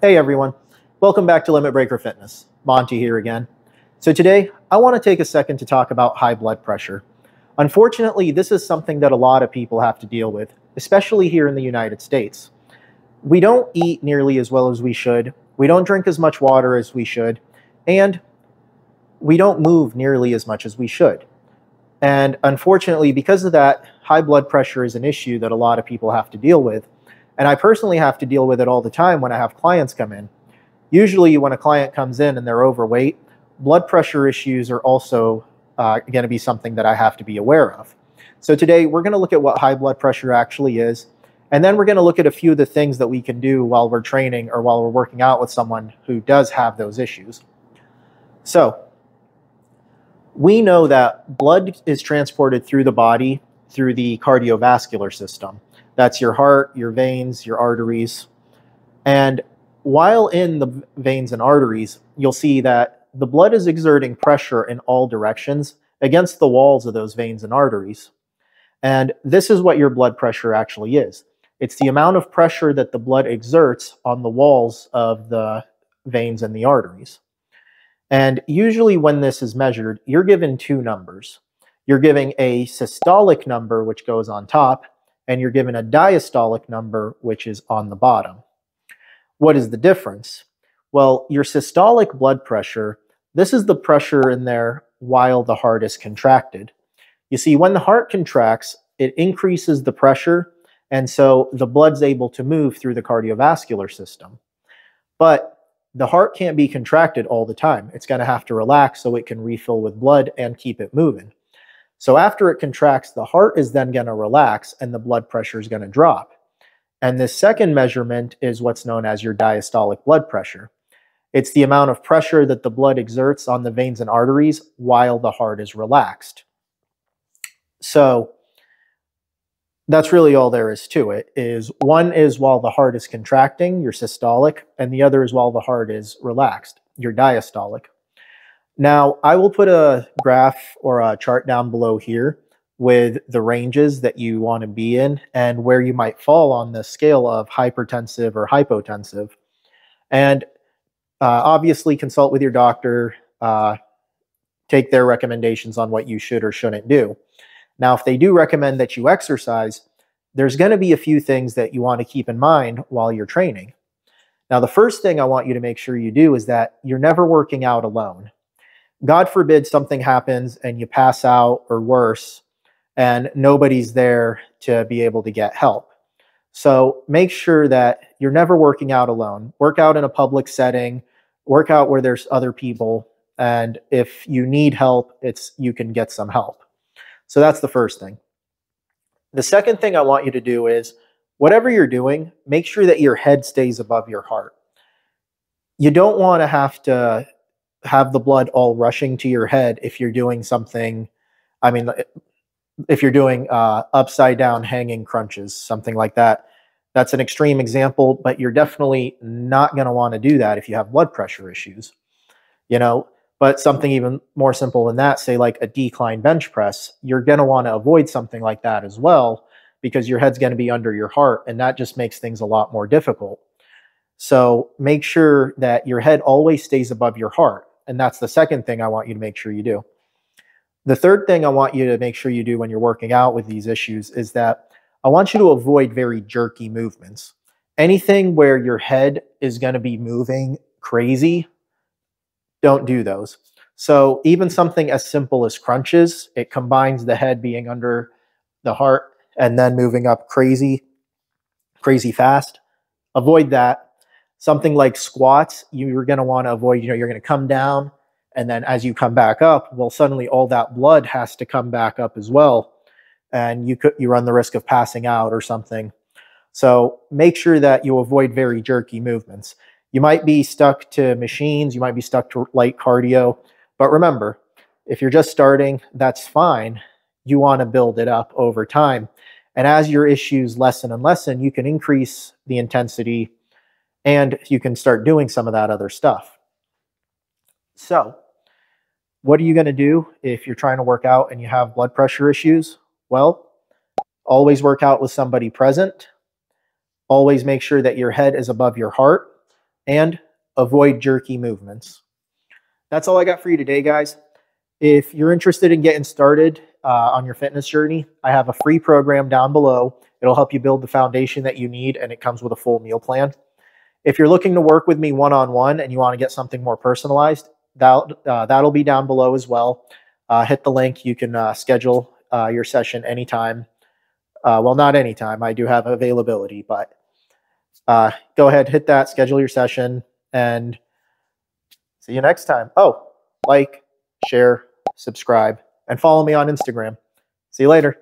Hey everyone, welcome back to Limit Breaker Fitness. Monty here again. So today, I want to take a second to talk about high blood pressure. Unfortunately, this is something that a lot of people have to deal with, especially here in the United States. We don't eat nearly as well as we should, we don't drink as much water as we should, and we don't move nearly as much as we should. And unfortunately, because of that, high blood pressure is an issue that a lot of people have to deal with. And I personally have to deal with it all the time when I have clients come in. Usually when a client comes in and they're overweight, blood pressure issues are also going to be something that I have to be aware of. So today we're going to look at what high blood pressure actually is, and then we're going to look at a few of the things that we can do while we're training or while we're working out with someone who does have those issues. So we know that blood is transported through the body through the cardiovascular system. That's your heart, your veins, your arteries. And while in the veins and arteries, you'll see that the blood is exerting pressure in all directions against the walls of those veins and arteries. And this is what your blood pressure actually is. It's the amount of pressure that the blood exerts on the walls of the veins and the arteries. And usually when this is measured, you're given two numbers. You're giving a systolic number, which goes on top, and you're given a diastolic number, which is on the bottom. What is the difference? Well, your systolic blood pressure, this is the pressure in there while the heart is contracted. You see, when the heart contracts, it increases the pressure, and so the blood's able to move through the cardiovascular system. But the heart can't be contracted all the time. It's going to have to relax so it can refill with blood and keep it moving. So after it contracts, the heart is then going to relax and the blood pressure is going to drop. And this second measurement is what's known as your diastolic blood pressure. It's the amount of pressure that the blood exerts on the veins and arteries while the heart is relaxed. So that's really all there is to it. Is one is while the heart is contracting, your systolic, and the other is while the heart is relaxed, your diastolic. Now, I will put a graph or a chart down below here with the ranges that you want to be in and where you might fall on the scale of hypertensive or hypotensive. And obviously consult with your doctor, take their recommendations on what you should or shouldn't do. Now, if they do recommend that you exercise, there's going to be a few things that you want to keep in mind while you're training. Now, the first thing I want you to make sure you do is that you're never working out alone. God forbid something happens and you pass out or worse, and nobody's there to be able to get help. So make sure that you're never working out alone. Work out in a public setting, work out where there's other people, and if you need help, you can get some help. So that's the first thing. The second thing I want you to do is, whatever you're doing, make sure that your head stays above your heart. You don't want to have the blood all rushing to your head if you're doing something, if you're doing upside down hanging crunches, something like that. That's an extreme example, but you're definitely not going to want to do that if you have blood pressure issues, but something even more simple than that, say like a decline bench press, you're going to want to avoid something like that as well, because your head's going to be under your heart, and that just makes things a lot more difficult. So make sure that your head always stays above your heart. And that's the second thing I want you to make sure you do. The third thing I want you to make sure you do when you're working out with these issues is that I want you to avoid very jerky movements. Anything where your head is going to be moving crazy, don't do those. So even something as simple as crunches, it combines the head being under the heart and then moving up crazy fast. Avoid that. Something like squats, you're going to want to avoid, you're going to come down, and then as you come back up, well, suddenly all that blood has to come back up as well, and you run the risk of passing out or something. So make sure that you avoid very jerky movements. You might be stuck to machines, you might be stuck to light cardio, but remember, if you're just starting, that's fine. You want to build it up over time. And as your issues lessen and lessen, you can increase the intensity and you can start doing some of that other stuff. So what are you going to do if you're trying to work out and you have blood pressure issues? Well, always work out with somebody present. Always make sure that your head is above your heart. and avoid jerky movements. That's all I got for you today, guys. If you're interested in getting started on your fitness journey, I have a free program down below. It'll help you build the foundation that you need, and it comes with a full meal plan. If you're looking to work with me one-on-one and you want to get something more personalized, that'll be down below as well. Hit the link. You can schedule your session anytime. Well, not anytime. I do have availability, but go ahead, hit that, schedule your session, and see you next time. Oh, like, share, subscribe, and follow me on Instagram. See you later.